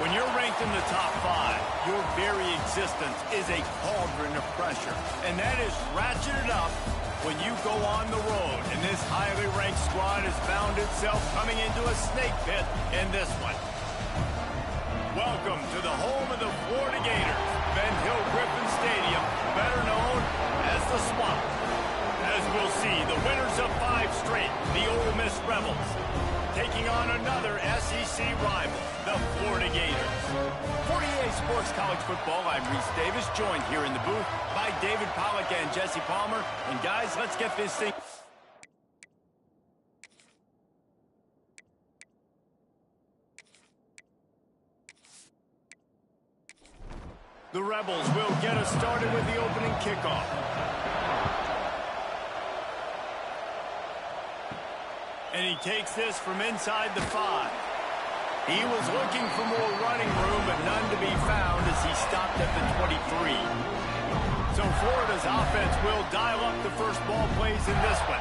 When you're ranked in the top 5, your very existence is a cauldron of pressure. And that is ratcheted up when you go on the road. And this highly ranked squad has found itself coming into a snake pit in this one. Welcome to the home of the Florida Gators, Ben Hill Griffin Stadium, better known as the Swamp. As we'll see, the winners of 5 straight, the Ole Miss Rebels, taking on another SEC rival, the Florida Gators. For EA Sports College Football, I'm Reese Davis, joined here in the booth by David Pollack and Jesse Palmer. And guys, let's get this thing. The Rebels will get us started with the opening kickoff. And he takes this from inside the 5. He was looking for more running room, but none to be found as he stopped at the 23. So Florida's offense will dial up the first ball plays in this one.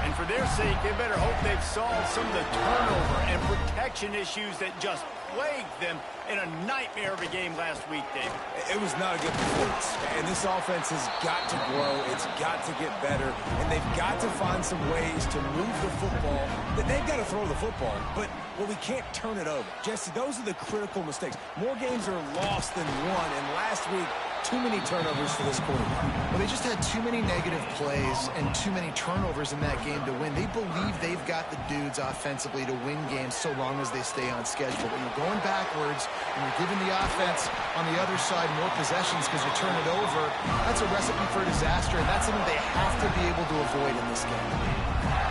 And for their sake, they better hope they've solved some of the turnover and protection issues that just plagued them in a nightmare of a game last week, David. It was not a good performance. And this offense has got to grow. It's got to get better. And they've got to find some ways to move the football. They've got to throw the football. But, well, we can't turn it over. Jesse, those are the critical mistakes. More games are lost than won. And last week, too many turnovers for this quarterback. Well, they just had too many negative plays and too many turnovers in that game to win. They believe they've got the dudes offensively to win games so long as they stay on schedule. When you're going backwards and you're giving the offense on the other side more possessions because you turn it over, that's a recipe for disaster, and that's something they have to be able to avoid in this game.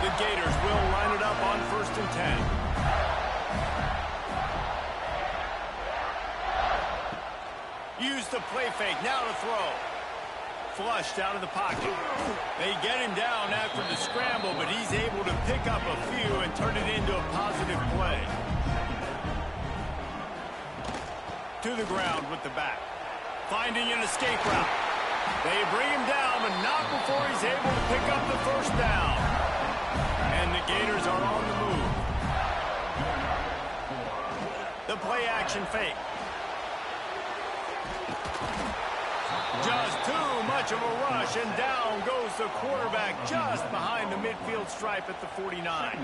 The Gators will line it up on 1st and 10. Use the play fake, now to throw. Flushed out of the pocket. They get him down after the scramble, but he's able to pick up a few and turn it into a positive play. To the ground with the back. Finding an escape route. They bring him down, but not before he's able to pick up the first down. And the Gators are on the move. The play action fake. Just too much of a rush, and down goes the quarterback just behind the midfield stripe at the 49.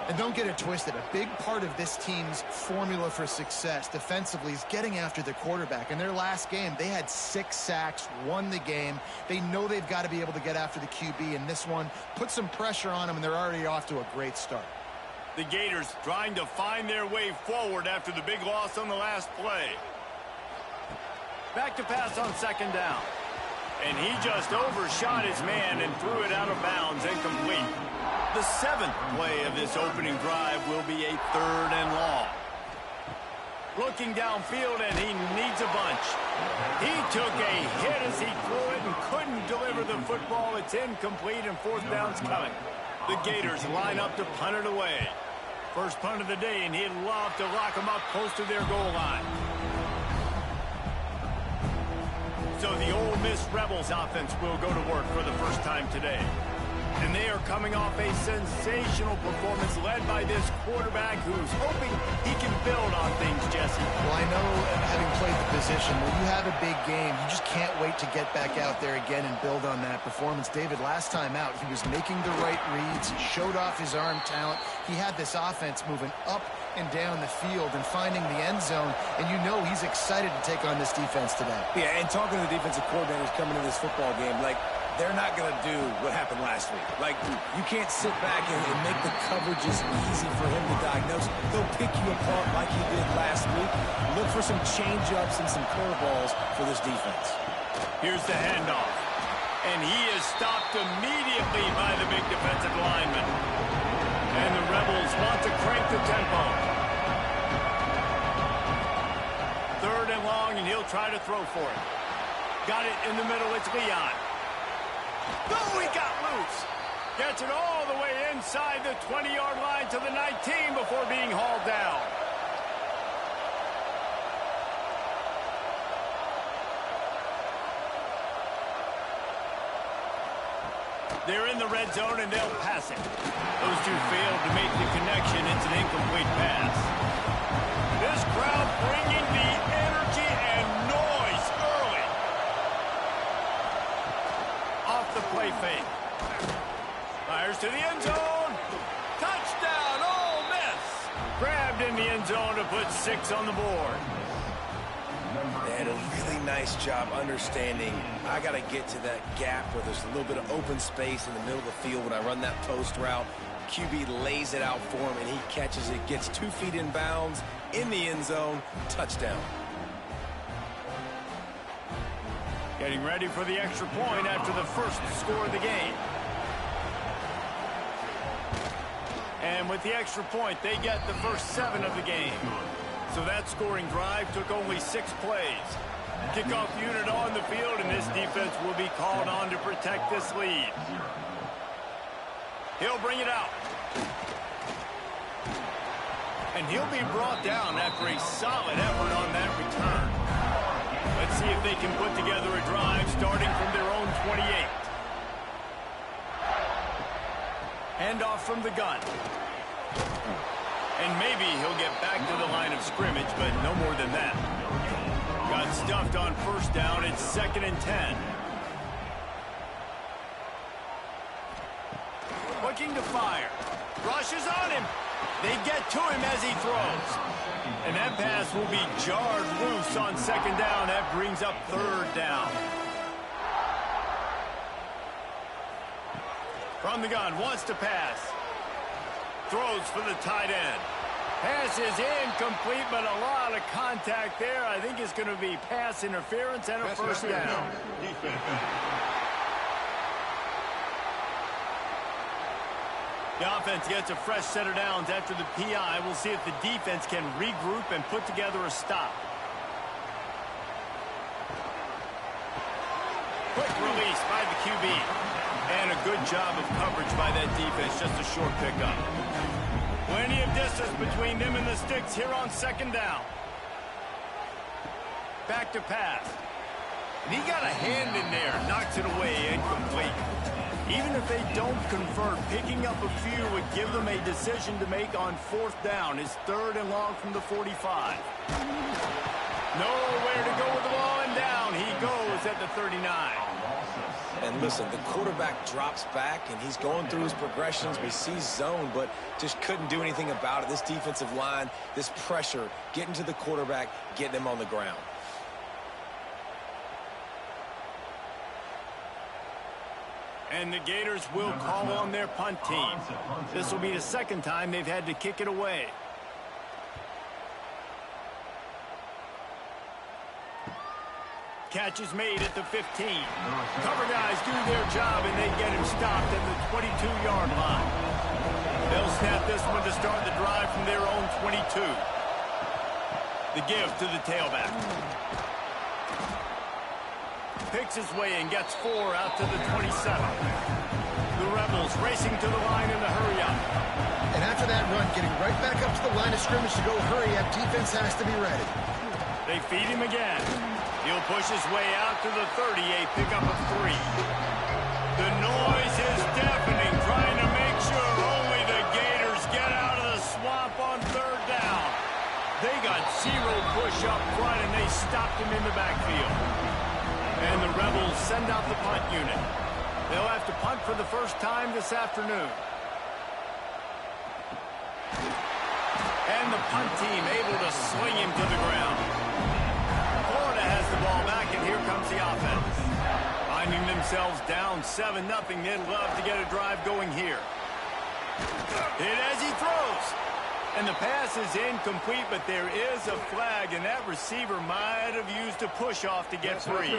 And don't get it twisted. A big part of this team's formula for success defensively is getting after the quarterback. In their last game, they had 6 sacks, won the game. They know they've got to be able to get after the QB, and this one put some pressure on them, and they're already off to a great start. The Gators trying to find their way forward after the big loss on the last play. Back to pass on 2nd down. And he just overshot his man and threw it out of bounds, incomplete. The 7th play of this opening drive will be a 3rd and long. Looking downfield, and he needs a bunch. He took a hit as he threw it and couldn't deliver the football. It's incomplete, and 4th down's coming. The Gators line up to punt it away. First punt of the day, and he'd love to lock them up close to their goal line. So the Ole Miss Rebels offense will go to work for the first time today. And they are coming off a sensational performance led by this quarterback who's hoping he can build on things, Jesse. Well, I know, having played the position, when you have a big game, you just can't wait to get back out there again and build on that performance. David, last time out, he was making the right reads. He showed off his arm talent. He had this offense moving up and down the field and finding the end zone, and you know he's excited to take on this defense today. Yeah, and talking to the defensive coordinators coming into this football game, like, they're not going to do what happened last week. Like, you can't sit back and make the coverages easy for him to diagnose. They'll pick you apart like he did last week. Look for some change-ups and some curveballs for this defense. Here's the handoff. And he is stopped immediately by the big defensive lineman. And the Rebels want to crank the tempo. 3rd and long, and he'll try to throw for it. Got it in the middle. It's Leon. Oh, he got loose. Gets it all the way inside the 20-yard line to the 19 before being hauled down. They're in the red zone, and they'll pass it. Those two failed to make the connection. It's an incomplete pass. This crowd bringing the energy and noise early. Off the play fake. Fires to the end zone. Touchdown, Ole Miss. Grabbed in the end zone to put 6 on the board. They had a really nice job understanding I got to get to that gap where there's a little bit of open space in the middle of the field when I run that post route. QB lays it out for him, and he catches it, gets 2 feet in bounds, in the end zone, touchdown. Getting ready for the extra point after the first score of the game. And with the extra point, they get the first 7 of the game. So that scoring drive took only 6 plays. Kickoff unit on the field, and this defense will be called on to protect this lead. He'll bring it out. And he'll be brought down after a solid effort on that return. Let's see if they can put together a drive starting from their own 28. Handoff from the gun. And maybe he'll get back to the line of scrimmage, but no more than that. Got stuffed on first down. It's 2nd and 10. Looking to fire. Rushes on him. They get to him as he throws. And that pass will be jarred loose on 2nd down. That brings up 3rd down. From the gun, wants to pass. Throws for the tight end. Pass is incomplete, but a lot of contact there. I think it's going to be pass interference and a first down. The offense gets a fresh set of downs after the PI. We'll see if the defense can regroup and put together a stop. Quick release by the QB. And a good job of coverage by that defense. Just a short pickup. Plenty of distance between them and the sticks here on 2nd down. Back to pass. And he got a hand in there. Knocks it away. Incomplete. Even if they don't convert, picking up a few would give them a decision to make on 4th down. It's 3rd and long from the 45. Nowhere to go with the ball, and down he goes at the 39. And listen, the quarterback drops back, and he's going through his progressions. We see zone, but just couldn't do anything about it. This defensive line, this pressure, getting to the quarterback, getting him on the ground. And the Gators will call on their punt team. This will be the 2nd time they've had to kick it away. Catch is made at the 15. Cover guys do their job, and they get him stopped at the 22-yard line. They'll snap this one to start the drive from their own 22. The give to the tailback. Picks his way and gets 4 out to the 27. The Rebels racing to the line in the hurry-up. And after that run, getting right back up to the line of scrimmage to go hurry-up, defense has to be ready. They feed him again. He'll push his way out to the 30, a pickup of 3. The noise is deafening, trying to make sure only the Gators get out of the swamp on 3rd down. They got 0 push up front, and they stopped him in the backfield. And the Rebels send out the punt unit. They'll have to punt for the first time this afternoon. And the punt team able to sling him to the ground. Florida has the ball back, and here comes the offense. Finding themselves down 7-0, they'd love to get a drive going here. Hit as he throws. And the pass is incomplete, but there is a flag, and that receiver might have used a push-off to get free.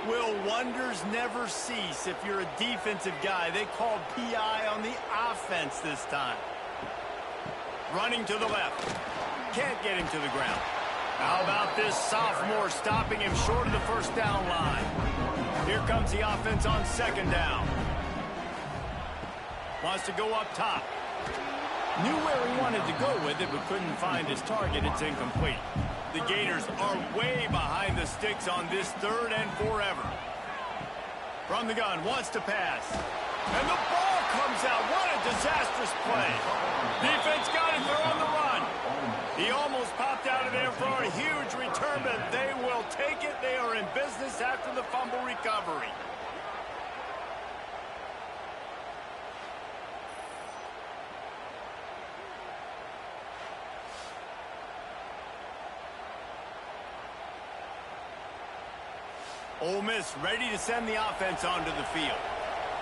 Will wonders never cease if you're a defensive guy? They called PI on the offense this time. Running to the left. Can't get him to the ground. How about this sophomore stopping him short of the first down line? Here comes the offense on 2nd down. Wants to go up top. Knew where he wanted to go with it, but couldn't find his target. It's incomplete. The Gators are way behind the sticks on this 3rd and forever. From the gun, wants to pass. And the ball comes out. What a disastrous play. Defense got it. They're on the run. He almost popped out of there for a huge return, but they will take it. They are in business after the fumble recovery. Ole Miss ready to send the offense onto the field.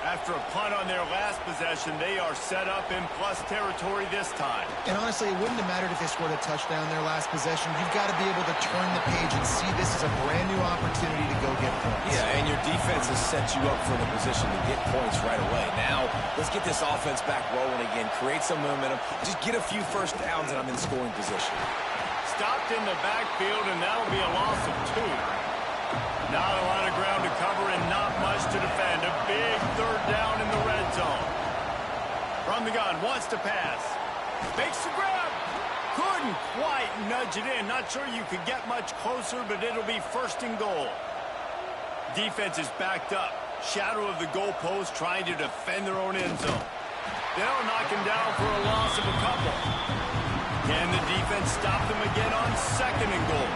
After a punt on their last possession, they are set up in plus territory this time. And honestly, it wouldn't have mattered if they scored a touchdown their last possession. You've got to be able to turn the page and see this as a brand new opportunity to go get points. Yeah, and your defense has set you up for the position to get points right away. Now, let's get this offense back rolling again, create some momentum, just get a few first downs, and I'm in scoring position. Stopped in the backfield, and that'll be a loss of 2. Not a lot of ground to cover and not much to defend. A big third down in the red zone. From the gun, wants to pass. Makes the grab. Couldn't quite nudge it in. Not sure you could get much closer, but it'll be first and goal. Defense is backed up. Shadow of the goalpost trying to defend their own end zone. They'll knock him down for a loss of a couple. Can the defense stop them again on second and goal?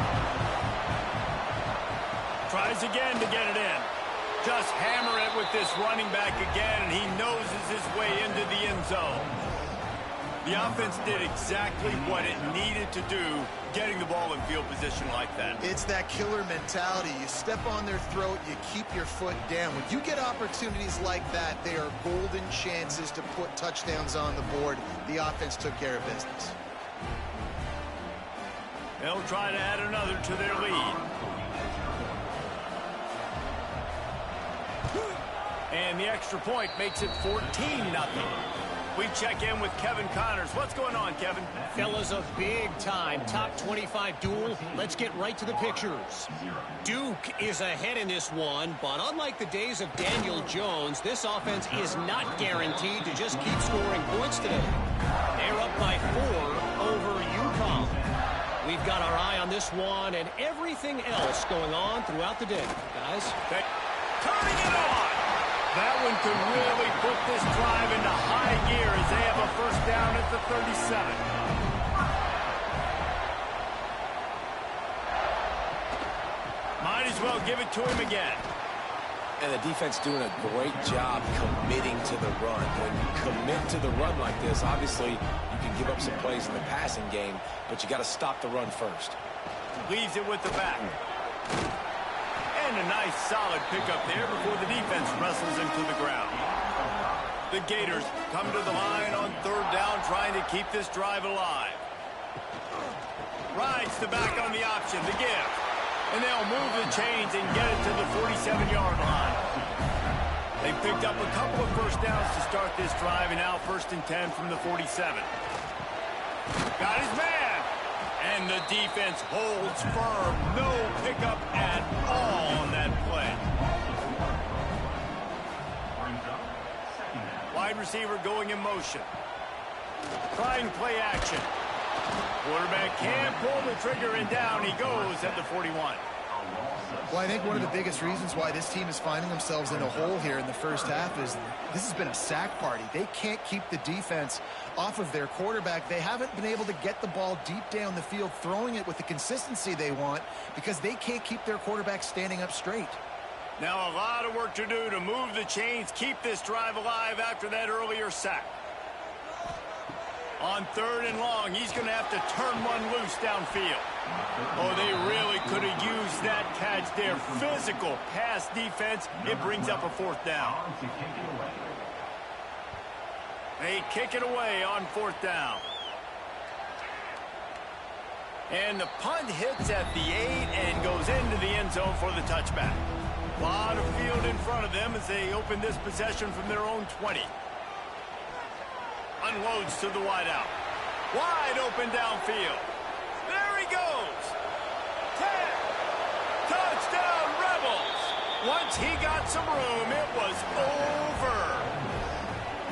Tries again to get it in. Just hammer it with this running back again, and he noses his way into the end zone. The offense did exactly what it needed to do, getting the ball in field position like that. It's that killer mentality. You step on their throat, you keep your foot down. When you get opportunities like that, they are golden chances to put touchdowns on the board. The offense took care of business. They'll try to add another to their lead. And the extra point makes it 14-0. We check in with Kevin Connors. What's going on, Kevin? Fellas, a big-time top 25 duel. Let's get right to the pictures. Duke is ahead in this one, but unlike the days of Daniel Jones, this offense is not guaranteed to just keep scoring points today. They're up by 4 over UConn. We've got our eye on this one and everything else going on throughout the day, guys. Turning it on! That one could really put this drive into high gear as they have a first down at the 37. Might as well give it to him again. And the defense doing a great job committing to the run. When you commit to the run like this, obviously you can give up some plays in the passing game, but you got to stop the run first. Leaves it with the back. And a nice solid pickup there before the defense wrestles him to the ground. The Gators come to the line on third down, trying to keep this drive alive. Rides the back on the option, the give. And they'll move the chains and get it to the 47-yard line. They picked up a couple of first downs to start this drive, and now first and 10 from the 47. Got his man. And the defense holds firm. No pickup at all on that play. Wide receiver going in motion. Trying play action. Quarterback can't pull the trigger, and down he goes at the 41. Well, I think one of the biggest reasons why this team is finding themselves in a hole here in the first half is this has been a sack party. They can't keep the defense off of their quarterback. They haven't been able to get the ball deep down the field, throwing it with the consistency they want because they can't keep their quarterback standing up straight. Now a lot of work to do to move the chains, keep this drive alive after that earlier sack. On third and long, he's going to have to turn one loose downfield. Oh, they really could have used that catch there. Physical pass defense. It brings up a fourth down. They kick it away on fourth down. And the punt hits at the 8 and goes into the end zone for the touchback. A lot of field in front of them as they open this possession from their own 20. Unloads to the wideout. Wide open downfield. There he goes. 10. Touchdown, Rebels. Once he got some room, it was over.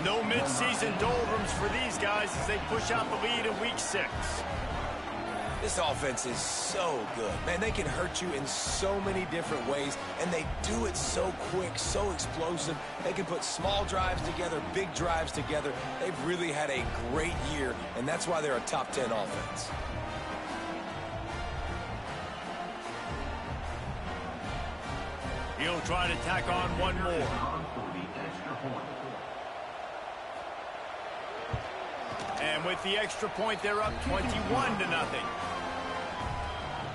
No midseason doldrums for these guys as they push out the lead in week 6. This offense is so good. Man, they can hurt you in so many different ways, and they do it so quick, so explosive. They can put small drives together, big drives together. They've really had a great year, and that's why they're a top 10 offense. He'll try to tack on one more. And with the extra point, they're up 21-0.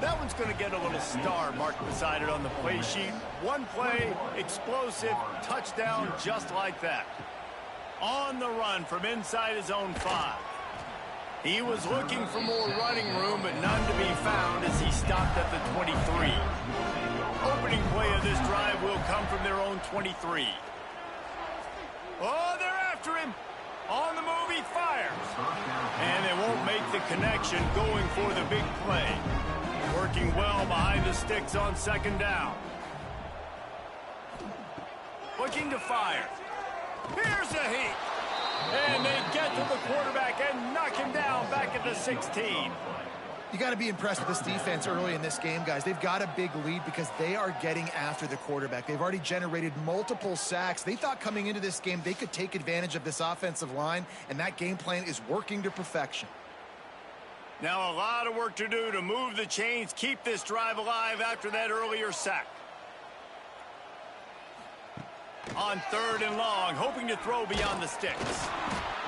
That one's going to get a little star marked beside it on the play sheet. One play, explosive, touchdown just like that. On the run from inside his own 5. He was looking for more running room, but none to be found as he stopped at the 23. Opening play of this drive will come from their own 23. Oh, they're after him. On the move, he fires. And they won't make the connection going for the big play. Working well behind the sticks on second down. Looking to fire. Here's a heat. And they get to the quarterback and knock him down back at the 16. You got to be impressed with this defense early in this game, guys. They've got a big lead because they are getting after the quarterback. They've already generated multiple sacks. They thought coming into this game they could take advantage of this offensive line, and that game plan is working to perfection. Now a lot of work to do to move the chains, keep this drive alive after that earlier sack. On 3rd and long, hoping to throw beyond the sticks.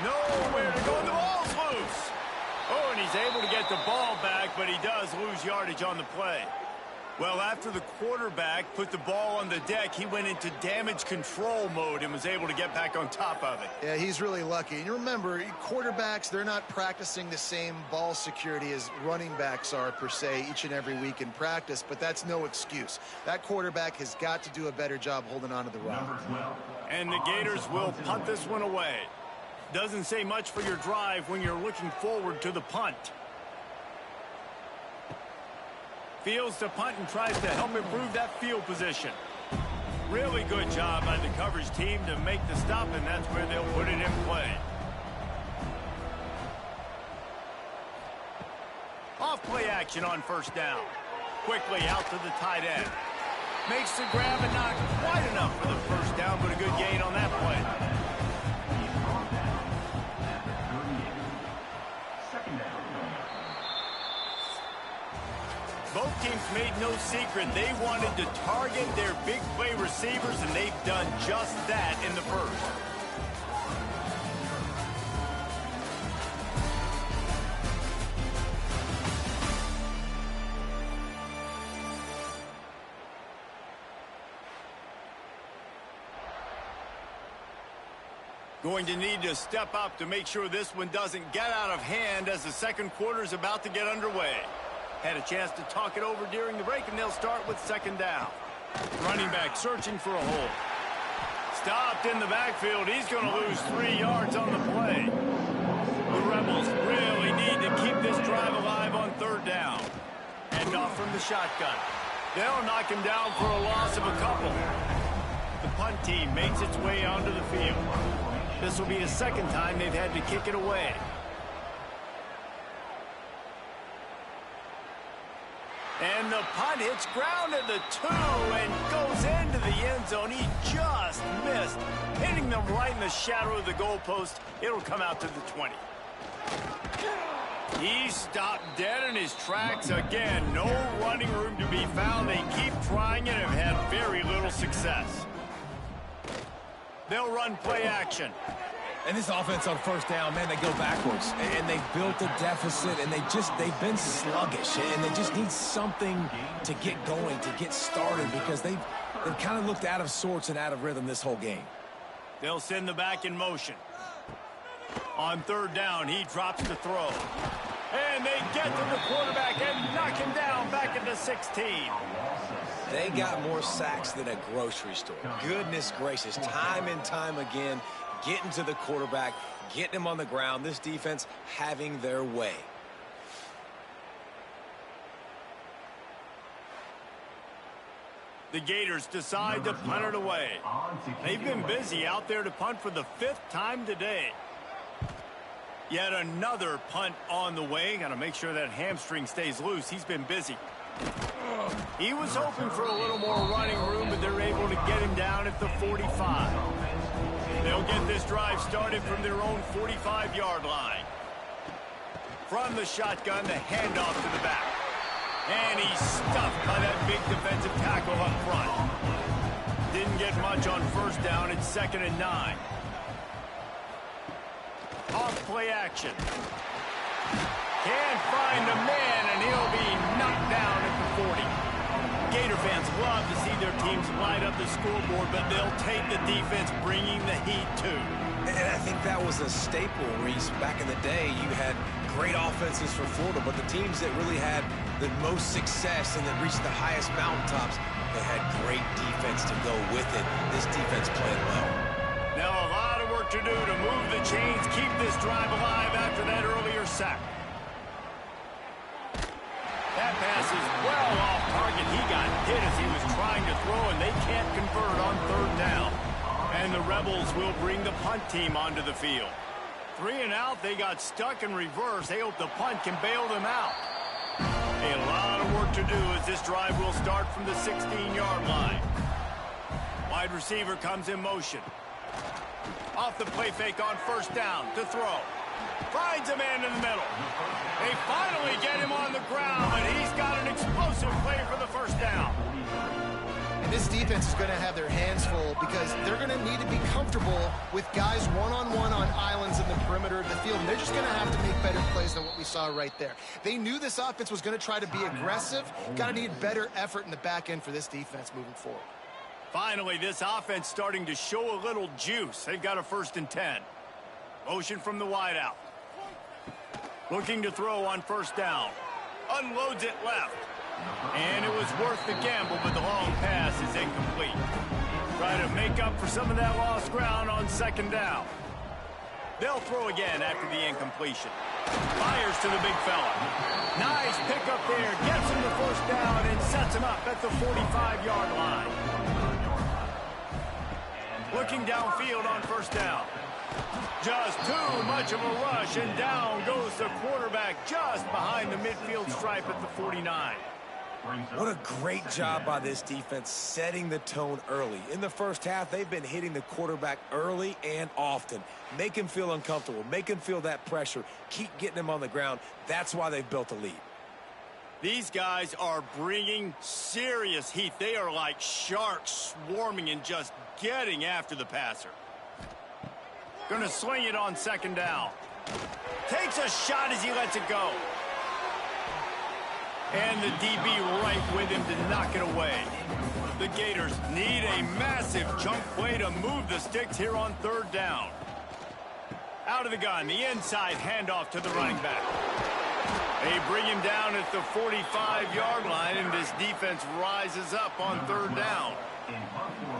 Nowhere to go, and the ball's loose. Oh, and he's able to get the ball back, but he does lose yardage on the play. Well, after the quarterback put the ball on the deck, he went into damage control mode and was able to get back on top of it. Yeah, he's really lucky. And you remember, quarterbacks, they're not practicing the same ball security as running backs are, per se, each and every week in practice, but that's no excuse. That quarterback has got to do a better job holding on to the rock. And the Gators will punt this one away. Doesn't say much for your drive when you're looking forward to the punt. Fields to punt and tries to help improve that field position. Really good job by the coverage team to make the stop, and that's where they'll put it in play. Off play action on 1st down. Quickly out to the tight end. Makes the grab and not quite enough for the 1st down, but a good gain on that play. Both teams made no secret they wanted to target their big play receivers, and they've done just that in the 1st. Going to need to step up to make sure this one doesn't get out of hand as the 2nd quarter is about to get underway. Had a chance to talk it over during the break, and they'll start with 2nd down. Running back searching for a hole. Stopped in the backfield. He's going to lose 3 yards on the play. The Rebels really need to keep this drive alive on 3rd down. And off from the shotgun. They'll knock him down for a loss of a couple. The punt team makes its way onto the field. This will be the 2nd time they've had to kick it away. And the punt hits ground at the 2 and goes into the end zone. He just missed, hitting them right in the shadow of the goalpost. It'll come out to the 20. He stopped dead in his tracks again. No running room to be found. They keep trying and have had very little success. They'll run play action. And this offense on 1st down, man, they go backwards. And they've built a deficit, and they've been sluggish. And they just need something to get going, to get started, because they've kind of looked out of sorts and out of rhythm this whole game. They'll send the back in motion. On 3rd down, he drops to throw. And they get to the quarterback and knock him down back at the 16. They got more sacks than a grocery store. Goodness gracious, time and time again, getting to the quarterback, getting him on the ground. This defense having their way. The Gators decide to punt it away. They've been busy out there to punt for the 5th time today. Yet another punt on the way. Got to make sure that hamstring stays loose. He's been busy. He was hoping for a little more running room, but they're able to get him down at the 45. They'll get this drive started from their own 45-yard line. From the shotgun, the handoff to the back. And he's stuffed by that big defensive tackle up front. Didn't get much on first down. It's 2nd and 9. Off play action. Can't find a man, and he'll be knocked down at the 40. Gator fans love to see their teams light up the scoreboard, but they'll take the defense bringing the heat too. And I think that was a staple, Reese. Back in the day, you had great offenses for Florida, but the teams that really had the most success and that reached the highest mountaintops, they had great defense to go with it. This defense played well. Now a lot of work to do to move the chains, keep this drive alive after that earlier sack. That pass is well off target. He got hit as he was trying to throw, and they can't convert on 3rd down. And the Rebels will bring the punt team onto the field. 3 and out, they got stuck in reverse. They hope the punt can bail them out. A lot of work to do as this drive will start from the 16-yard line. Wide receiver comes in motion. Off the play fake on 1st down to throw. Finds a man in the middle. They finally get him on the ground, but he's got an explosive play for the 1st down. And this defense is going to have their hands full because they're going to need to be comfortable with guys one-on-one on islands in the perimeter of the field. And they're just going to have to make better plays than what we saw right there. They knew this offense was going to try to be aggressive. Got to need better effort in the back end for this defense moving forward. Finally, this offense starting to show a little juice. They've got a 1st and 10. Motion from the wideout. Looking to throw on 1st down. Unloads it left. And it was worth the gamble, but the long pass is incomplete. Try to make up for some of that lost ground on 2nd down. They'll throw again after the incompletion. Fires to the big fella. Nice pickup there. Gets him the 1st down and sets him up at the 45-yard line. Looking downfield on 1st down. Just too much of a rush, and down goes the quarterback just behind the midfield stripe at the 49. What a great job by this defense setting the tone early. In the 1st half, they've been hitting the quarterback early and often. Make him feel uncomfortable. Make him feel that pressure. Keep getting him on the ground. That's why they've built a lead. These guys are bringing serious heat. They are like sharks swarming and just getting after the passer. Going to swing it on 2nd down. Takes a shot as he lets it go. And the DB right with him to knock it away. The Gators need a massive chunk play to move the sticks here on 3rd down. Out of the gun, the inside handoff to the running back. They bring him down at the 45-yard line, and this defense rises up on 3rd down.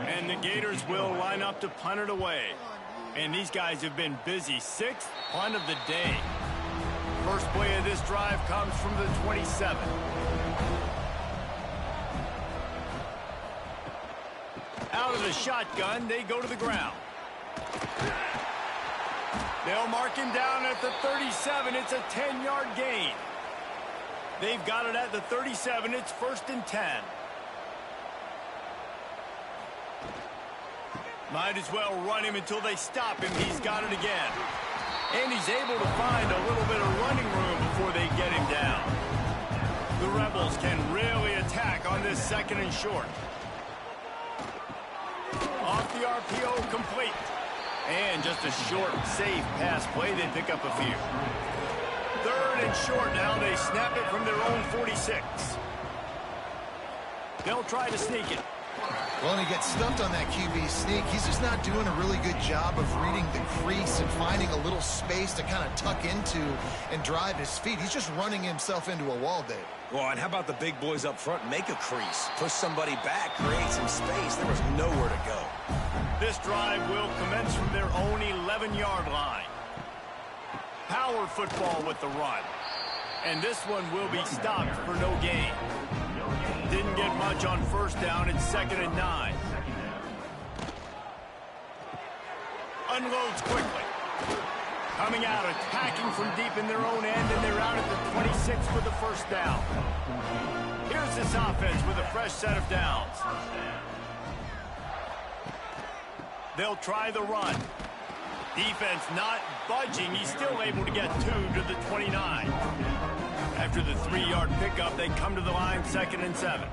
And the Gators will line up to punt it away. And these guys have been busy. 6th punt of the day. First play of this drive comes from the 27. Out of the shotgun, they go to the ground. They'll mark him down at the 37. It's a 10-yard gain. They've got it at the 37. It's 1st and 10. Might as well run him until they stop him. He's got it again. And he's able to find a little bit of running room before they get him down. The Rebels can really attack on this 2nd and short. Off the RPO, complete. And just a short, safe pass play. They pick up a few. 3rd and short now. They snap it from their own 46. They'll try to sneak it. Well, and he gets stumped on that QB sneak. He's just not doing a really good job of reading the crease and finding a little space to kind of tuck into and drive his feet. He's just running himself into a wall, Dave. Well, and how about the big boys up front? Make a crease. Push somebody back. Create some space. There was nowhere to go. This drive will commence from their own 11-yard line. Power football with the run. And this one will be stopped for no gain. Didn't get much on 1st down. It's 2nd and 9. Unloads quickly. Coming out, attacking from deep in their own end, and they're out at the 26 for the first down. Here's this offense with a fresh set of downs. They'll try the run. Defense not budging. He's still able to get 2 to the 29. After the 3-yard pickup, they come to the line 2nd and 7.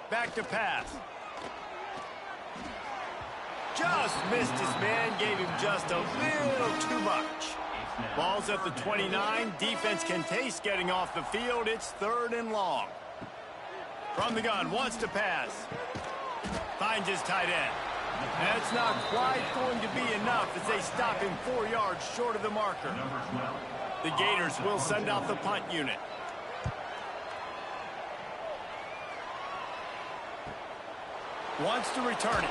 Back to pass. Just missed his man, gave him just a little too much. Ball's at the 29. Defense can taste getting off the field. It's 3rd and long. From the gun, wants to pass. Finds his tight end. That's not quite going to be enough as they stop him 4 yards short of the marker. The Gators will send out the punt unit. Wants to return it.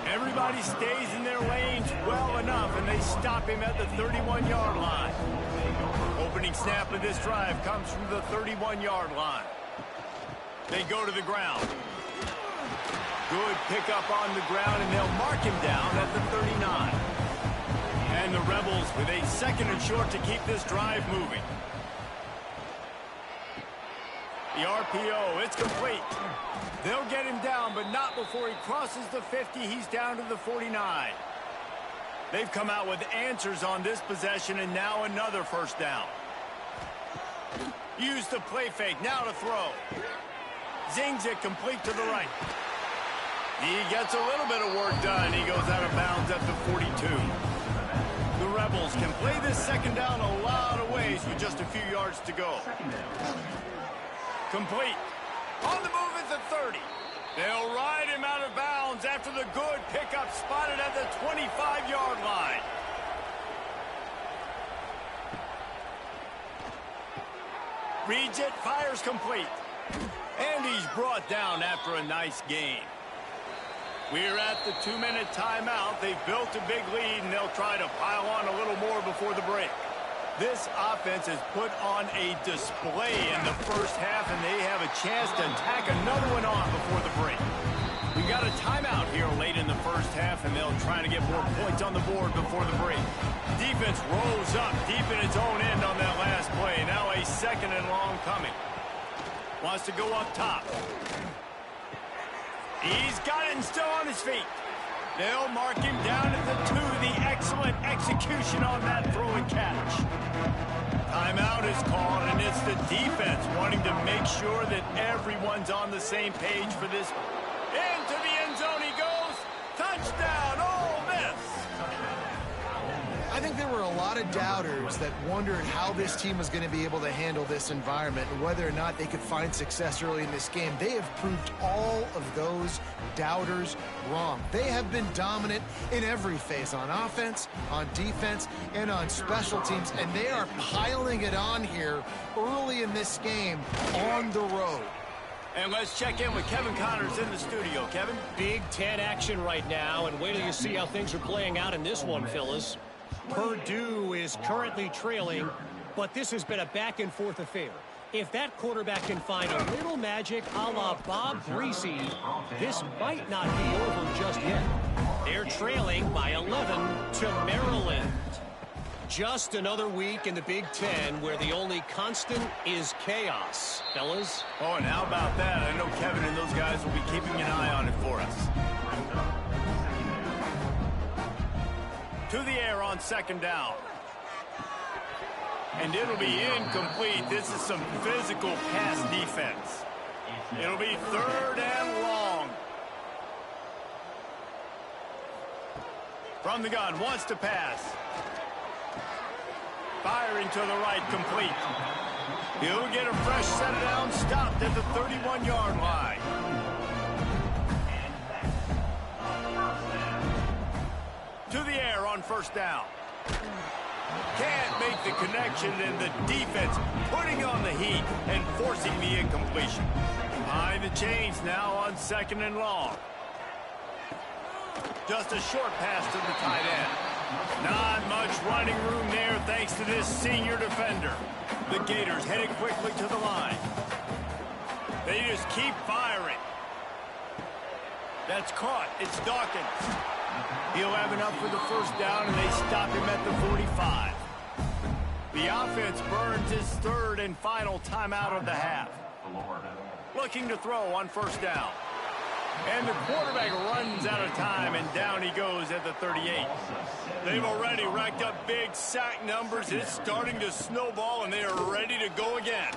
Everybody stays in their lanes well enough, and they stop him at the 31-yard line. Opening snap of this drive comes from the 31-yard line. They go to the ground. Good pickup on the ground, and they'll mark him down at the 39. And the Rebels with a 2nd and short to keep this drive moving. The RPO, it's complete. They'll get him down, but not before he crosses the 50. He's down to the 49. They've come out with answers on this possession, and now another first down. Use the play fake, now to throw. Zings it complete to the right. He gets a little bit of work done. He goes out of bounds at the 42. The Rebels can play this 2nd down a lot of ways with just a few yards to go. Complete. On the move at the 30. They'll ride him out of bounds after the good pickup spotted at the 25-yard line. Reads it, fires complete. And he's brought down after a nice gain. We're at the 2-minute timeout. They've built a big lead, and they'll try to pile on a little more before the break. This offense has put on a display in the first half, and they have a chance to tack another one on before the break. We got a timeout here late in the first half, and they'll try to get more points on the board before the break. Defense rose up deep in its own end on that last play. Now a 2nd and long coming. Wants to go up top. He's got it and still on his feet. They'll mark him down at the 2. The excellent execution on that throw and catch. Timeout is called, and it's the defense wanting to make sure that everyone's on the same page for this. Into the end zone he goes. Touchdown, Ole Miss. I think there were a lot of doubters that wondered how this team was going to be able to handle this environment and whether or not they could find success early in this game. They have proved all of those doubters wrong. They have been dominant in every phase, on offense, on defense, and on special teams, and they are piling it on here early in this game on the road. And let's check in with Kevin Connors in the studio. Kevin? Big Ten action right now, and wait till you see how things are playing out in this one, Phyllis. Purdue is currently trailing, but this has been a back-and-forth affair. If that quarterback can find a little magic a la Bob Greasy, this might not be over just yet. They're trailing by 11 to Maryland. Just another week in the Big Ten where the only constant is chaos, fellas. Oh, and how about that? I know Kevin and those guys will be keeping an eye on it for us. To the air on 2nd down. And it'll be incomplete. This is some physical pass defense. It'll be 3rd and long. From the gun, wants to pass. Firing to the right, complete. He'll get a fresh set of downs, stopped at the 31-yard line. To the air on 1st down. Can't make the connection, and the defense putting on the heat and forcing the incompletion. Behind the chains now on 2nd and long. Just a short pass to the tight end. Not much running room there thanks to this senior defender. The Gators headed quickly to the line. They just keep firing. That's caught. It's Dawkins. He'll have enough for the first down, and they stop him at the 45. The offense burns his third and final timeout of the half. Looking to throw on first down. And the quarterback runs out of time, and down he goes at the 38. They've already racked up big sack numbers. It's starting to snowball, and they are ready to go again.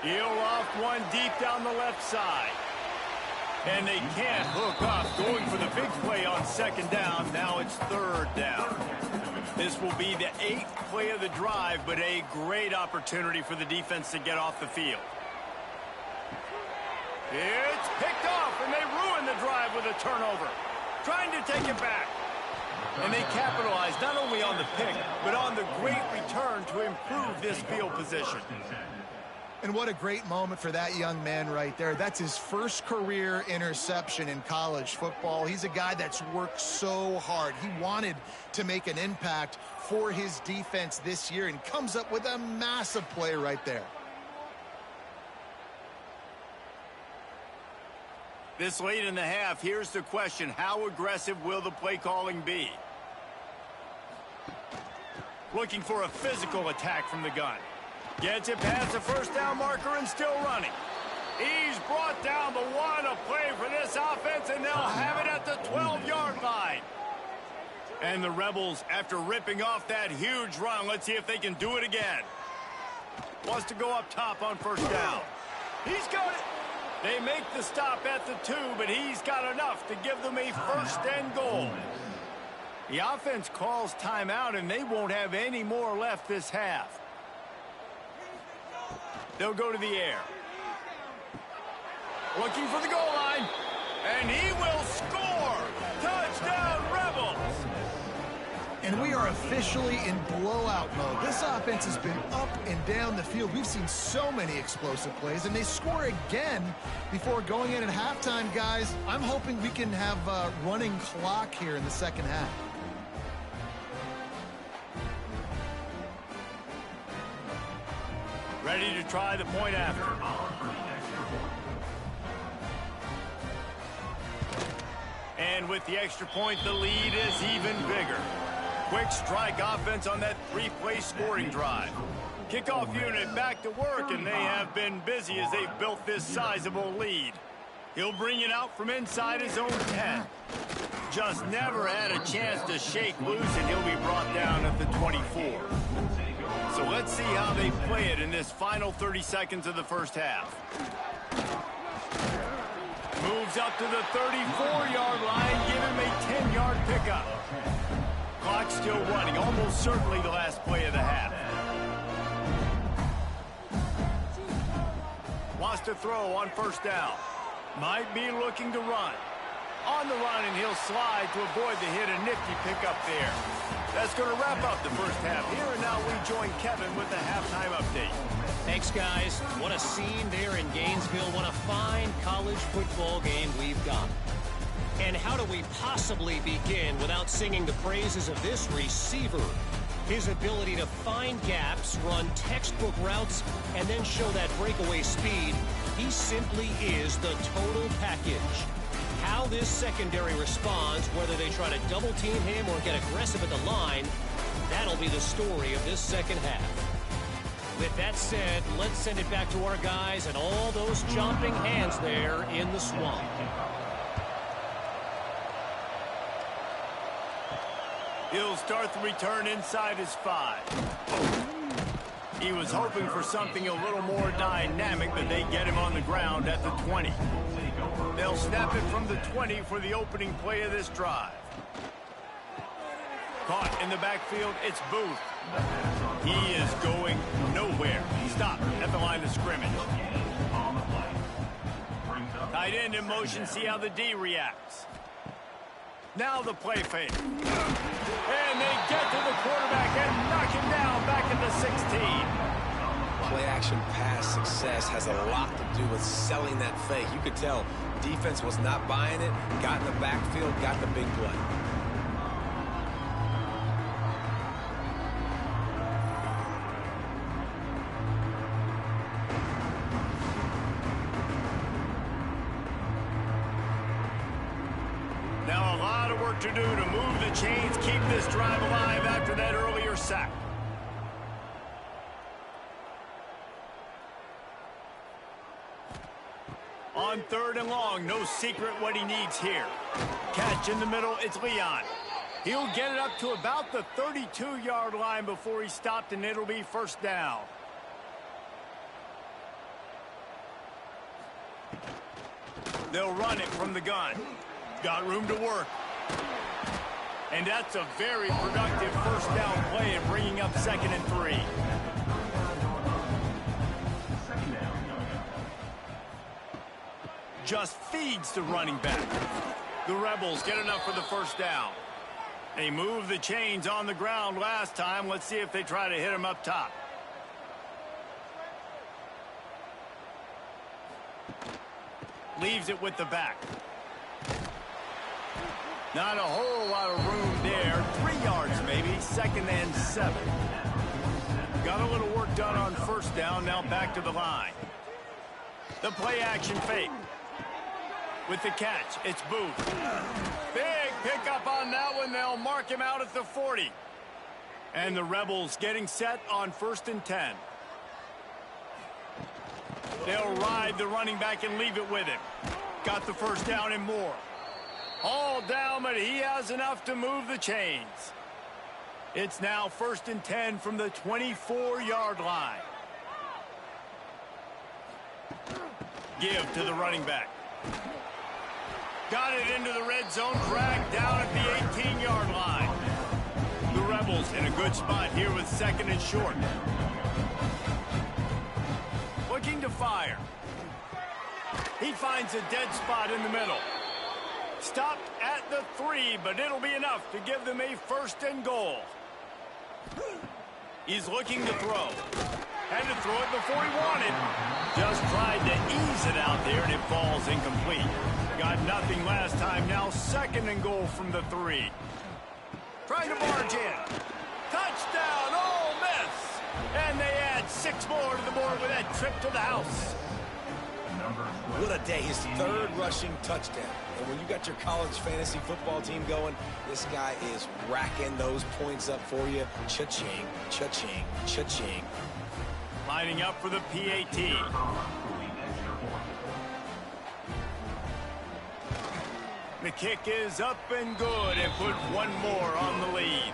He'll loft one deep down the left side. And they can't hook up, going for the big play on second down. Now it's third down. This will be the 8th play of the drive, but a great opportunity for the defense to get off the field. It's picked off, and they ruin the drive with a turnover. Trying to take it back. And they capitalize not only on the pick, but on the great return to improve this field position. And what a great moment for that young man right there. That's his first career interception in college football. He's a guy that's worked so hard. He wanted to make an impact for his defense this year and comes up with a massive play right there. This late in the half, here's the question. How aggressive will the play calling be? Looking for a physical attack from the gun. Gets it past the first down marker and still running. He's brought down the one. A play for this offense, and they'll have it at the 12-yard line. And the Rebels, after ripping off that huge run, let's see if they can do it again. Wants to go up top on first down. He's got it. They make the stop at the 2, but he's got enough to give them a first and goal. The offense calls timeout, and they won't have any more left this half. They'll go to the air. Looking for the goal line. And he will score. Touchdown, Rebels. And we are officially in blowout mode. This offense has been up and down the field. We've seen so many explosive plays, and they score again before going in at halftime, guys. I'm hoping we can have a running clock here in the second half. Ready to try the point after. And with the extra point, the lead is even bigger. Quick strike offense on that 3-play scoring drive. Kickoff unit back to work, and they have been busy as they've built this sizable lead. He'll bring it out from inside his own 10. Just never had a chance to shake loose, and he'll be brought down at the 24. So let's see how they play it in this final 30 seconds of the first half. Moves up to the 34-yard line, give him a 10-yard pickup. Clock still running, almost certainly the last play of the half. Wants to throw on first down. Might be looking to run. On the run, and he'll slide to avoid the hit. A nifty pickup there. That's going to wrap up the first half. Here and now we join Kevin with the halftime update. Thanks, guys. What a scene there in Gainesville. What a fine college football game we've got. And how do we possibly begin without singing the praises of this receiver? His ability to find gaps, run textbook routes, and then show that breakaway speed. He simply is the total package. How this secondary responds, whether they try to double team him or get aggressive at the line, that'll be the story of this second half. With that said, let's send it back to our guys and all those chomping hands there in the swamp. He'll start the return inside his 5. He was hoping for something a little more dynamic, but they get him on the ground at the 20. They'll snap it from the 20 for the opening play of this drive. Caught in the backfield, it's Booth. He is going nowhere. Stop at the line of scrimmage. Tight end in motion, see how the D reacts. Now the play fake. And they get to the quarterback and knock him down back at the 16. Play-action pass success has a lot to do with selling that fake. You could tell defense was not buying it, got in the backfield, got the big play. Now a lot of work to do to move the chains, keep this drive alive after that earlier sack. On 3rd and long, no secret what he needs here. Catch in the middle, it's Leon. He'll get it up to about the 32-yard line before he stopped, and it'll be 1st down. They'll run it from the gun. Got room to work. And that's a very productive 1st down play and bringing up 2nd and 3. Just feeds the running back. The Rebels get enough for the 1st down. They moved the chains on the ground last time. Let's see if they try to hit him up top. Leaves it with the back. Not a whole lot of room there. 3 yards maybe. 2nd and 7. Got a little work done on 1st down. Now back to the line. The play action fake. With the catch, it's Booth. Big pickup on that one. They'll mark him out at the 40. And the Rebels getting set on 1st and 10. They'll ride the running back and leave it with him. Got the 1st down and more. All down, but he has enough to move the chains. It's now 1st and 10 from the 24-yard line. Give to the running back. Got it into the red zone, dragged down at the 18-yard line. The Rebels in a good spot here with 2nd and short. Looking to fire. He finds a dead spot in the middle. Stopped at the 3, but it'll be enough to give them a 1st and goal. He's looking to throw. Had to throw it before he wanted. Just tried to ease it out there, and it falls incomplete. Got nothing last time. Now 2nd and goal from the 3. Trying to barge in. Touchdown, Ole Miss. And they add 6 more to the board with that trip to the house. What a day. His 3rd rushing touchdown. And when you got your college fantasy football team going, this guy is racking those points up for you. Cha-ching, cha-ching, cha-ching. Lining up for the PAT. The kick is up and good and put 1 more on the lead.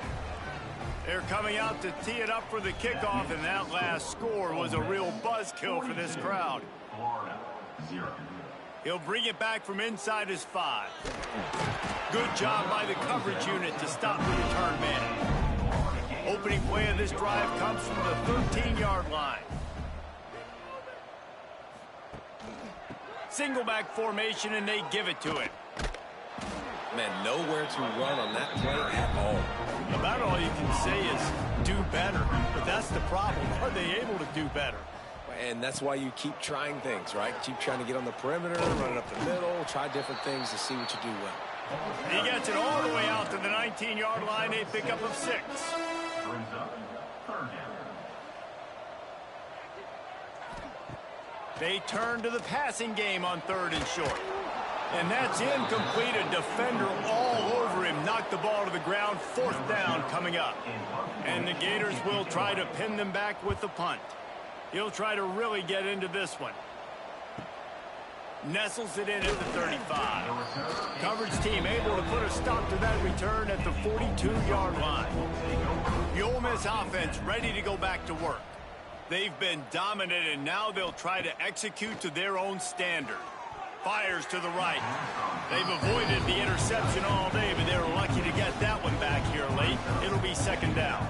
They're coming out to tee it up for the kickoff, and that last score was a real buzzkill for this crowd. He'll bring it back from inside his 5. Good job by the coverage unit to stop the return man. Opening play of this drive comes from the 13-yard line. Single back formation, and they give it to it. Man, nowhere to run on that play at all. About all you can say is do better. But that's the problem. Are they able to do better? And that's why you keep trying things, right? Keep trying to get on the perimeter, run it up the middle, try different things to see what you do well. He gets it all the way out to the 19-yard line, a pickup of 6. They turn to the passing game on 3rd and short. And that's incomplete. A defender all over him. Knocked the ball to the ground. 4th down coming up. And the Gators will try to pin them back with the punt. He'll try to really get into this one. Nestles it in at the 35. Coverage team able to put a stop to that return at the 42-yard line. The Ole Miss offense ready to go back to work. They've been dominant, and now they'll try to execute to their own standard. Fires to the right. They've avoided the interception all day, but they were lucky to get that one back here late. It'll be 2nd down.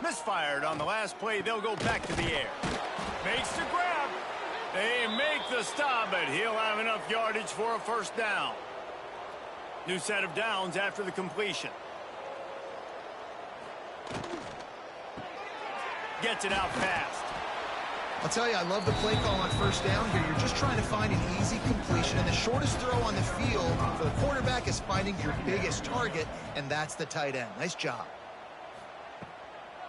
Misfired on the last play. They'll go back to the air. Makes the grab. They make the stop, but he'll have enough yardage for a 1st down. New set of downs after the completion. Gets it out fast. I'll tell you, I love the play call on 1st down here. You're just trying to find an easy completion, and the shortest throw on the field for the quarterback is finding your biggest target, and that's the tight end. Nice job.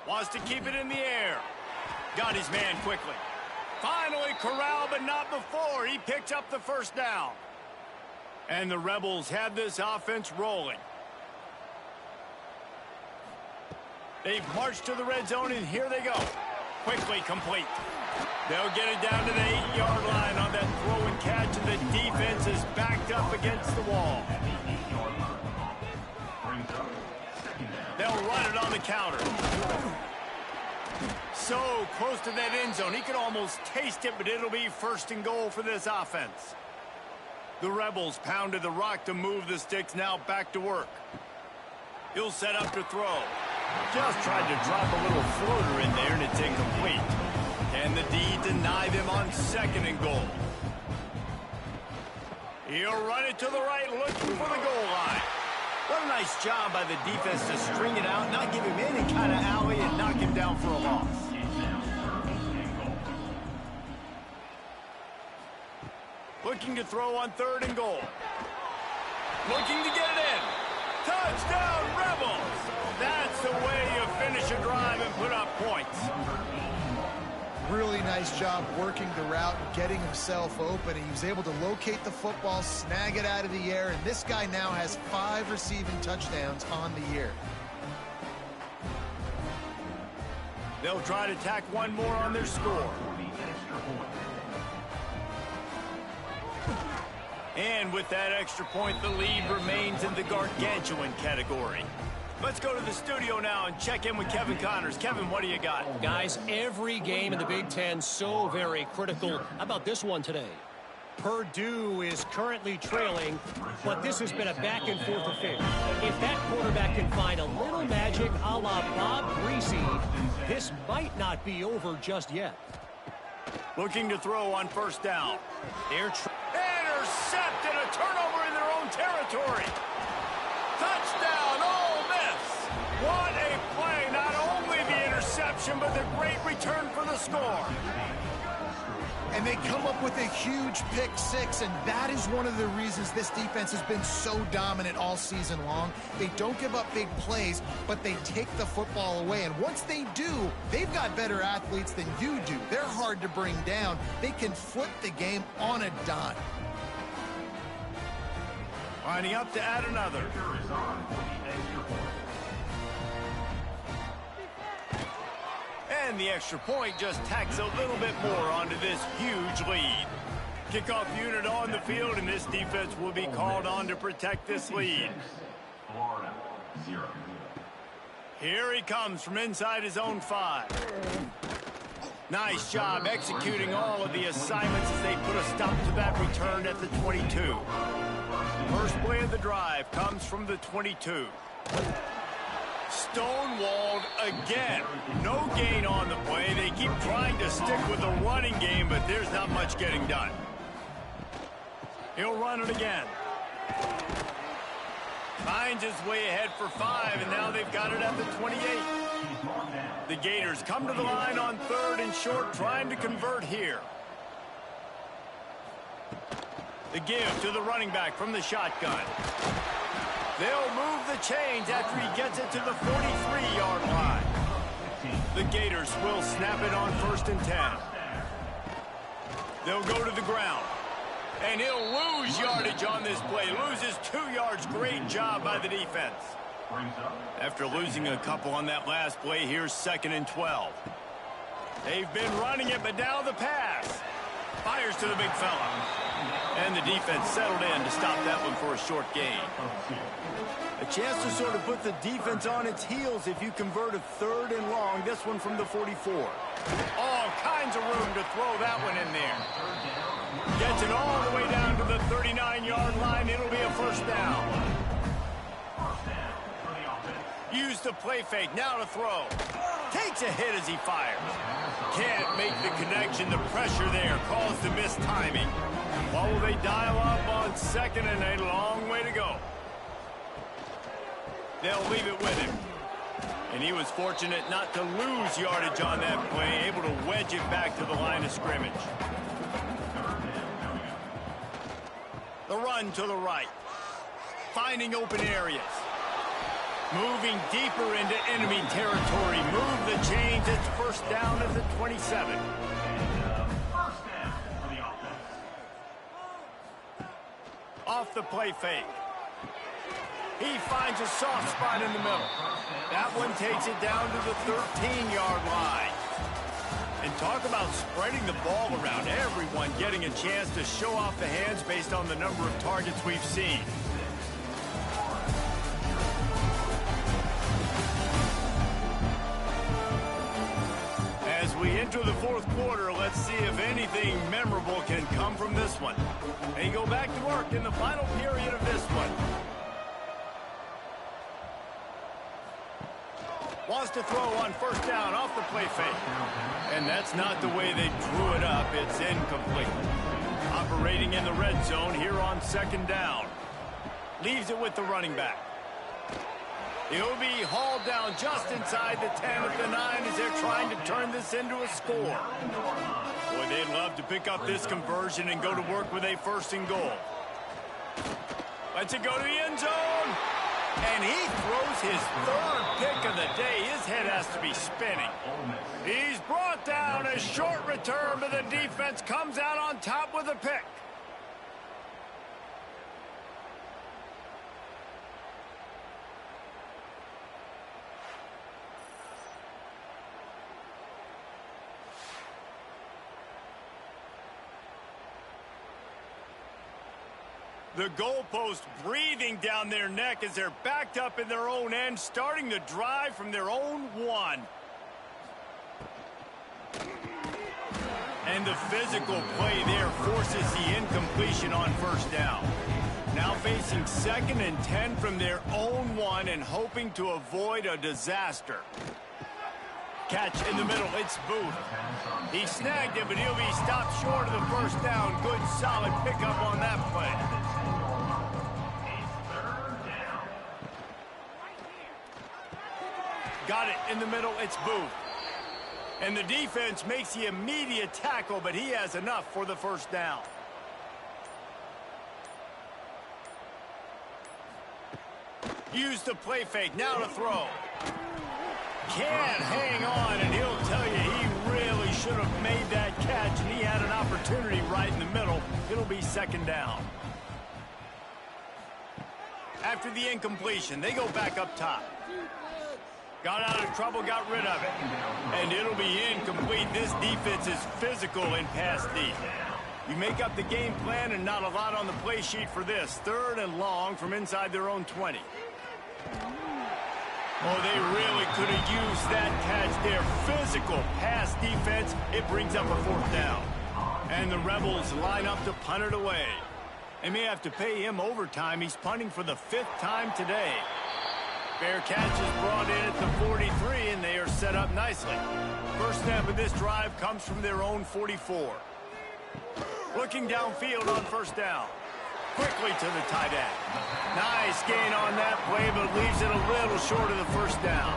Wants to keep it in the air. Got his man quickly. Finally corralled, but not before. He picks up the 1st down. And the Rebels have this offense rolling. They've marched to the red zone, and here they go. Quickly complete. They'll get it down to the 8-yard line on that throw and catch, and the defense is backed up against the wall. They'll run it on the counter. So close to that end zone. He can almost taste it, but it'll be 1st and goal for this offense. The Rebels pounded the rock to move the sticks, now back to work. He'll set up to throw. Just tried to drop a little floater in there, and it's incomplete. Can the D deny them on 2nd and goal? He'll run it to the right, looking for the goal line. What a nice job by the defense to string it out, not give him any kind of alley, and knock him down for a loss. Looking to throw on 3rd and goal. Looking to get it in. Touchdown, Rebels! That's the way you finish a drive and put up points. Really nice job working the route and getting himself open. He was able to locate the football, snag it out of the air, and this guy now has 5 receiving touchdowns on the year. They'll try to tack one more on their score. And with that extra point, the lead remains in the gargantuan category. Let's go to the studio now and check in with Kevin Connors. Kevin, what do you got? Guys, every game in the Big Ten so very critical. How about this one today? Purdue is currently trailing, but this has been a back-and-forth affair. If that quarterback can find a little magic a la Bob Greasy, this might not be over just yet. Looking to throw on 1st down. Intercepted, a turnover in their own territory. Touchdown, Ole Miss. What a play. Not only the interception, but the great return for the score. And they come up with a huge pick 6, and that is one of the reasons this defense has been so dominant all season long. They don't give up big plays, but they take the football away. And once they do, they've got better athletes than you do. They're hard to bring down. They can flip the game on a dime. Lining up to add another. And the extra point just tacks a little bit more onto this huge lead. Kickoff unit on the field, and this defense will be called on to protect this lead. Florida, 0. Here he comes from inside his own 5. Nice job executing all of the assignments as they put a stop to that return at the 22. First play of the drive comes from the 22. Stonewalled again. No gain on the play. They keep trying to stick with the running game, but there's not much getting done. He'll run it again. Finds his way ahead for 5, and now they've got it at the 28. The Gators come to the line on 3rd and short, trying to convert here. The give to the running back from the shotgun. They'll move the chains after he gets it to the 43-yard line. The Gators will snap it on 1st and 10. They'll go to the ground. And he'll lose yardage on this play. Loses 2 yards. Great job by the defense. After losing a couple on that last play, here's 2nd and 12. They've been running it, but now the pass. Fires to the big fella. And the defense settled in to stop that one for a short gain. A chance to sort of put the defense on its heels if you convert a 3rd and long. This one from the 44. All kinds of room to throw that one in there. Gets it all the way down to the 39-yard line. It'll be a 1st down. Use the play fake. Now to throw. Takes a hit as he fires. Can't make the connection. The pressure there caused the missed timing. What will they dial up on 2nd and a long way to go? They'll leave it with him. And he was fortunate not to lose yardage on that play, able to wedge it back to the line of scrimmage. The run to the right. Finding open areas. Moving deeper into enemy territory. Move the chains. It's 1st down at the 27. off the play fake. He finds a soft spot in the middle. That one takes it down to the 13-yard line. And talk about spreading the ball around. Everyone getting a chance to show off the hands based on the number of targets we've seen. As we enter the fourth quarter, let's see if anything memorable can come from this one. They go back to work in the final period of this one. Wants to throw on first down off the play fake. And that's not the way they drew it up. It's incomplete. Operating in the red zone here on second down. Leaves it with the running back. He'll be hauled down just inside the 10 at the 9 as they're trying to turn this into a score. Boy, they'd love to pick up this conversion and go to work with a first and goal. Lets it go to the end zone. And he throws his third pick of the day. His head has to be spinning. He's brought down. A short return, but the defense comes out on top with a pick. The goalpost breathing down their neck as they're backed up in their own end, starting the drive from their own 1. And the physical play there forces the incompletion on first down. Now facing 2nd and 10 from their own 1 and hoping to avoid a disaster. Catch in the middle, it's Booth. He snagged it, but he'll be stopped short of the first down. Good, solid pickup on that play. Got it in the middle, it's Booth. And the defense makes the immediate tackle, but he has enough for the first down. Use the play fake, now to throw. Can't hang on, and he'll tell you he really should have made that catch, and he had an opportunity right in the middle. It'll be 2nd down. After the incompletion, they go back up top. Got out of trouble, got rid of it. And it'll be incomplete. This defense is physical in pass deep. You make up the game plan and not a lot on the play sheet for this. 3rd and long from inside their own 20. Oh, they really could have used that catch there. Physical pass defense. It brings up a 4th down. And the Rebels line up to punt it away. They may have to pay him overtime. He's punting for the 5th time today. Fair catch is brought in at the 43, and they are set up nicely. First snap of this drive comes from their own 44. Looking downfield on first down. Quickly to the tight end. Nice gain on that play, but leaves it a little short of the first down.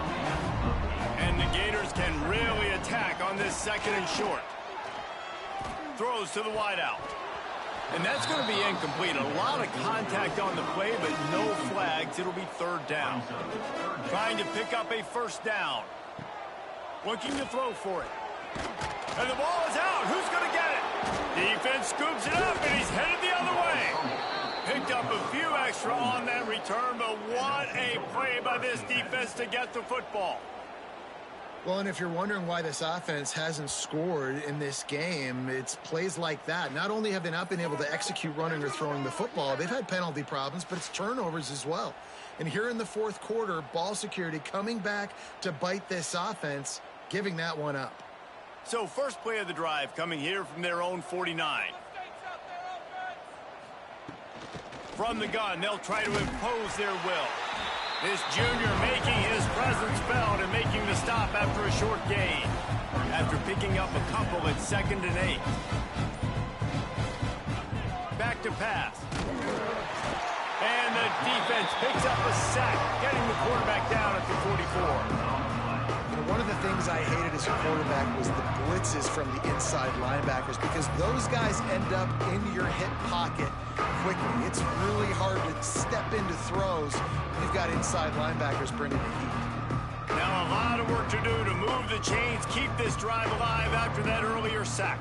And the Gators can really attack on this 2nd and short. Throws to the wideout. And that's going to be incomplete. A lot of contact on the play, but no flags. It'll be 3rd down. Trying to pick up a first down. Looking to throw for it. And the ball is out. Who's going to get it? Defense scoops it up, and he's headed the other way. Picked up a few extra on that return, but what a play by this defense to get the football. Well, and if you're wondering why this offense hasn't scored in this game, it's plays like that. Not only have they not been able to execute running or throwing the football, they've had penalty problems, but it's turnovers as well. And here in the 4th quarter, ball security coming back to bite this offense, giving that one up. So first play of the drive coming here from their own 49. From the gun, they'll try to impose their will. This junior making his presence felt and making the stop after a short gain. After picking up a couple at 2nd and 8. Back to pass. And the defense picks up a sack, getting the quarterback down at the 44. One of the things I hated as a quarterback was the blitzes from the inside linebackers, because those guys end up in your hip pocket quickly. It's really hard to step into throws when you've got inside linebackers bringing the heat. Now a lot of work to do to move the chains, keep this drive alive after that earlier sack.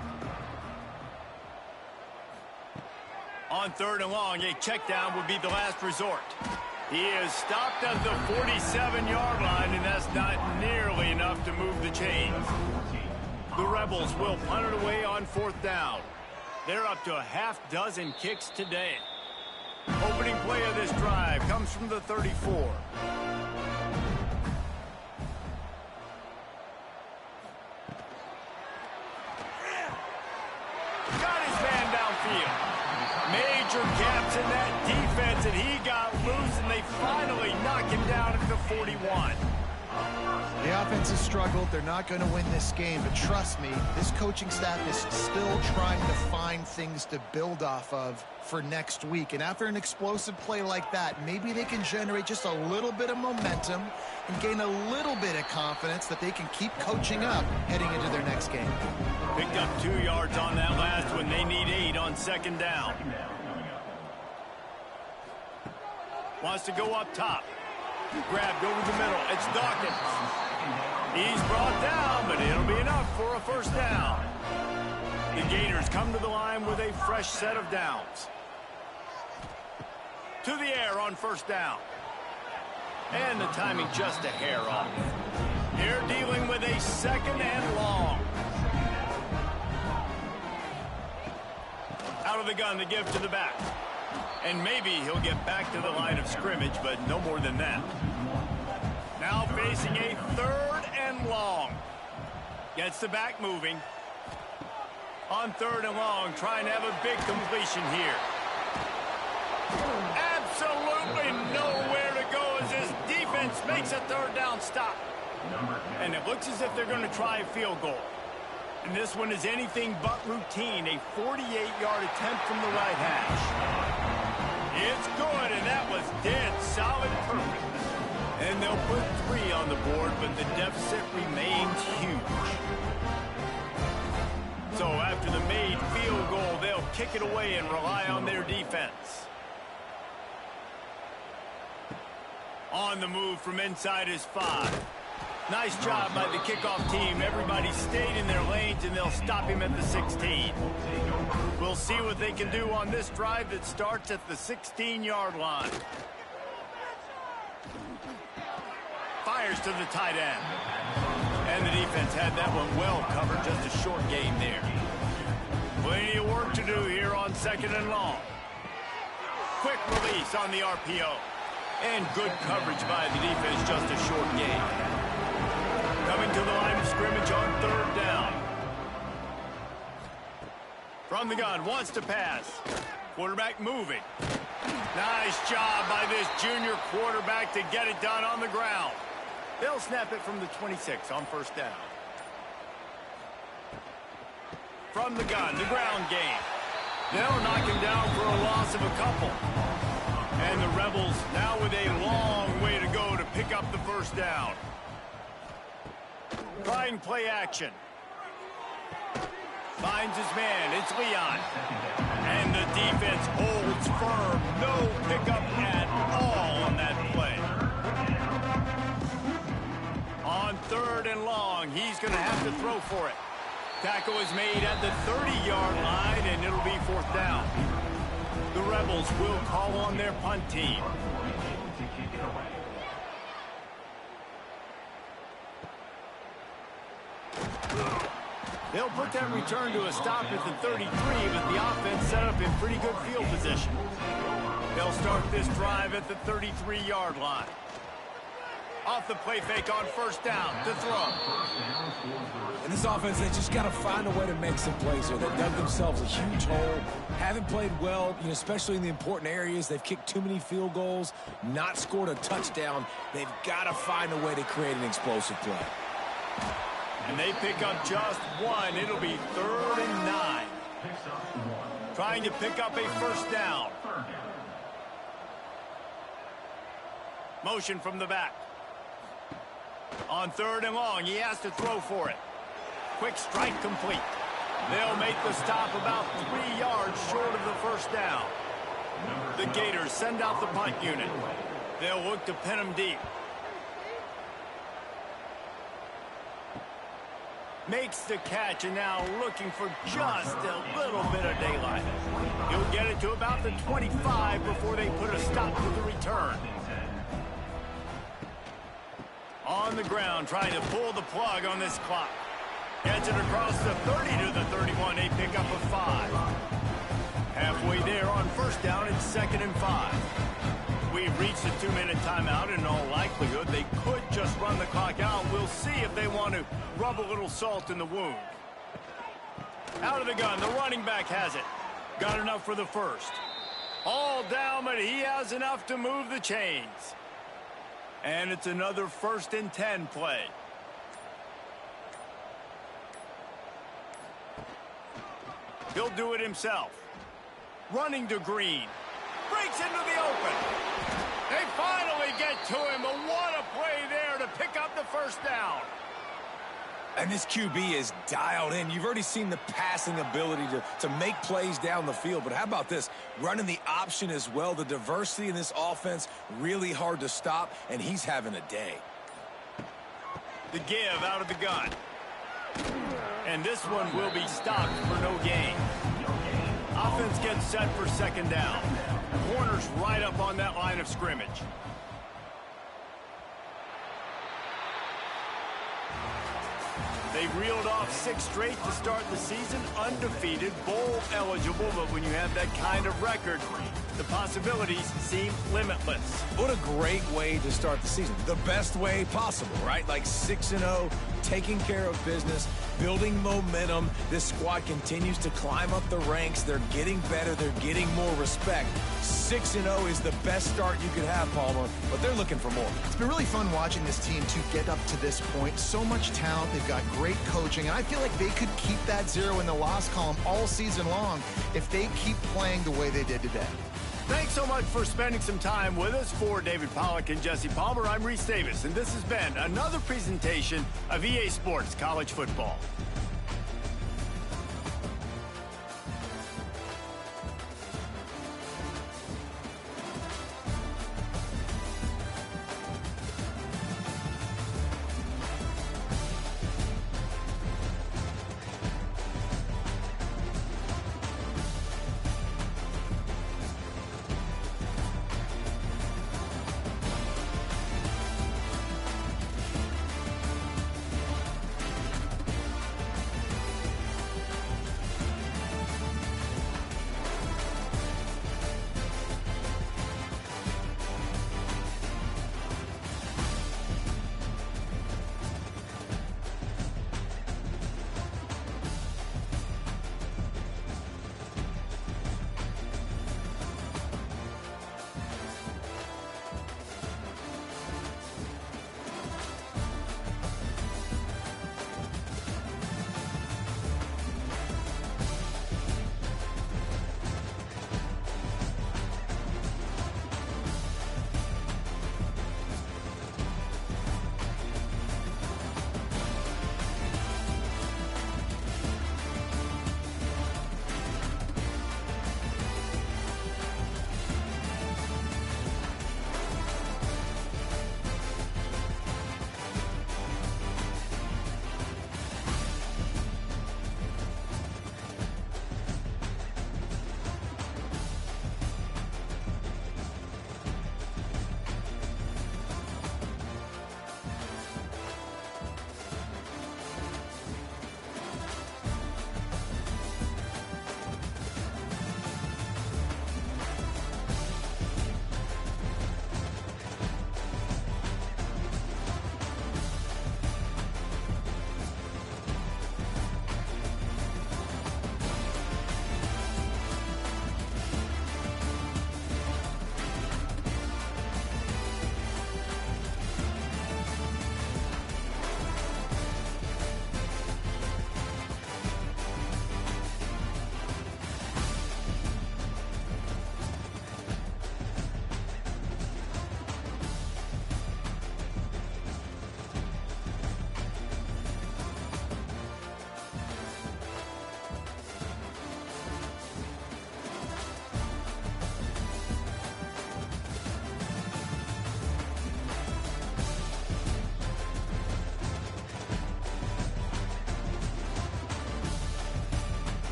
On 3rd and long, a check down would be the last resort. He is stopped at the 47-yard line, and that's not nearly enough to move the chains. The Rebels will punt it away on 4th down. They're up to a half-dozen kicks today. Opening play of this drive comes from the 34. Got his man downfield. Major gaps in that defense, and he got loose, and they finally knock him down at the 41. The offense has struggled. They're not going to win this game, but trust me, this coaching staff is still trying to find things to build off of for next week. And after an explosive play like that, maybe they can generate just a little bit of momentum and gain a little bit of confidence that they can keep coaching up heading into their next game. Picked up 2 yards on that last one. They need 8 on 2nd down. Wants to go up top. Grabbed over the middle. It's Dawkins. He's brought down, but it'll be enough for a 1st down. The Gators come to the line with a fresh set of downs. To the air on 1st down. And the timing just a hair off. They're dealing with a 2nd and long. Out of the gun to give to the back. And maybe he'll get back to the line of scrimmage, but no more than that. Now facing a 3rd and long. Gets the back moving. On 3rd and long, trying to have a big completion here. Absolutely nowhere to go as his defense makes a 3rd down stop. And it looks as if they're going to try a field goal. And this one is anything but routine, a 48-yard attempt from the right hash. It's good, and that was dead solid perfect. And they'll put 3 on the board, but the deficit remains huge. So after the made field goal, they'll kick it away and rely on their defense. On the move from inside his 5. Nice job by the kickoff team. Everybody stayed in their lanes, and they'll stop him at the 16. We'll see what they can do on this drive that starts at the 16-yard line. Fires to the tight end. And the defense had that one well covered. Just a short game there. Plenty of work to do here on 2nd and long. Quick release on the RPO. And good coverage by the defense. Just a short game. Coming to the line of scrimmage on 3rd down. From the gun, wants to pass. Quarterback moving. Nice job by this junior quarterback to get it done on the ground. They'll snap it from the 26 on 1st down. From the gun, the ground game. They'll knock him down for a loss of a couple. And the Rebels now with a long way to go to pick up the 1st down. Trying play action. Finds his man. It's Leon. And the defense holds firm. No pickup at all on that play. On 3rd and long, he's going to have to throw for it. Tackle is made at the 30-yard line, and it'll be 4th down. The Rebels will call on their punt team. They'll put that return to a stop at the 33, but the offense set up in pretty good field position. They'll start this drive at the 33-yard line. Off the play fake on 1st down to throw. And this offense, they just got to find a way to make some plays here. They've dug themselves a huge hole. Haven't played well, especially in the important areas. They've kicked too many field goals, not scored a touchdown. They've got to find a way to create an explosive play. And they pick up just 1. It'll be 3rd and 9. Trying to pick up a 1st down. Motion from the back. On 3rd and long, he has to throw for it. Quick strike complete. They'll make the stop about 3 yards short of the 1st down. The Gators send out the punt unit. They'll look to pin them deep. Makes the catch, and now looking for just a little bit of daylight. He'll get it to about the 25 before they put a stop to the return. On the ground, trying to pull the plug on this clock. Gets it across the 30 to the 31. They pick up a 5. Halfway there on first down, it's 2nd and 5. We've reached a 2-minute timeout, and in all likelihood, they could just run the clock out. We'll see if they want to rub a little salt in the wound. Out of the gun, the running back has it. Got enough for the first. All down, but he has enough to move the chains. And it's another 1st and 10 play. He'll do it himself. Running to Green. Breaks into the open. They finally get to him, but what a play there to pick up the first down. And this QB is dialed in. You've already seen the passing ability to make plays down the field. But how about this? Running the option as well. The diversity in this offense, really hard to stop, and he's having a day. The give out of the gun. And this one will be stopped for no gain. Offense gets set for 2nd down. Corner's right up on that line of scrimmage. They've reeled off 6 straight to start the season, undefeated, bowl eligible, but when you have that kind of record, the possibilities seem limitless. What a great way to start the season. The best way possible, right? Like 6-0, taking care of business, building momentum. This squad continues to climb up the ranks. They're getting better. They're getting more respect. 6-0 is the best start you could have, Palmer, but they're looking for more. It's been really fun watching this team to get up to this point. So much talent. They've got great coaching, and I feel like they could keep that 0 in the loss column all season long if they keep playing the way they did today. Thanks so much for spending some time with us. For David Pollack and Jesse Palmer, I'm Reese Davis, and this has been another presentation of EA Sports College Football.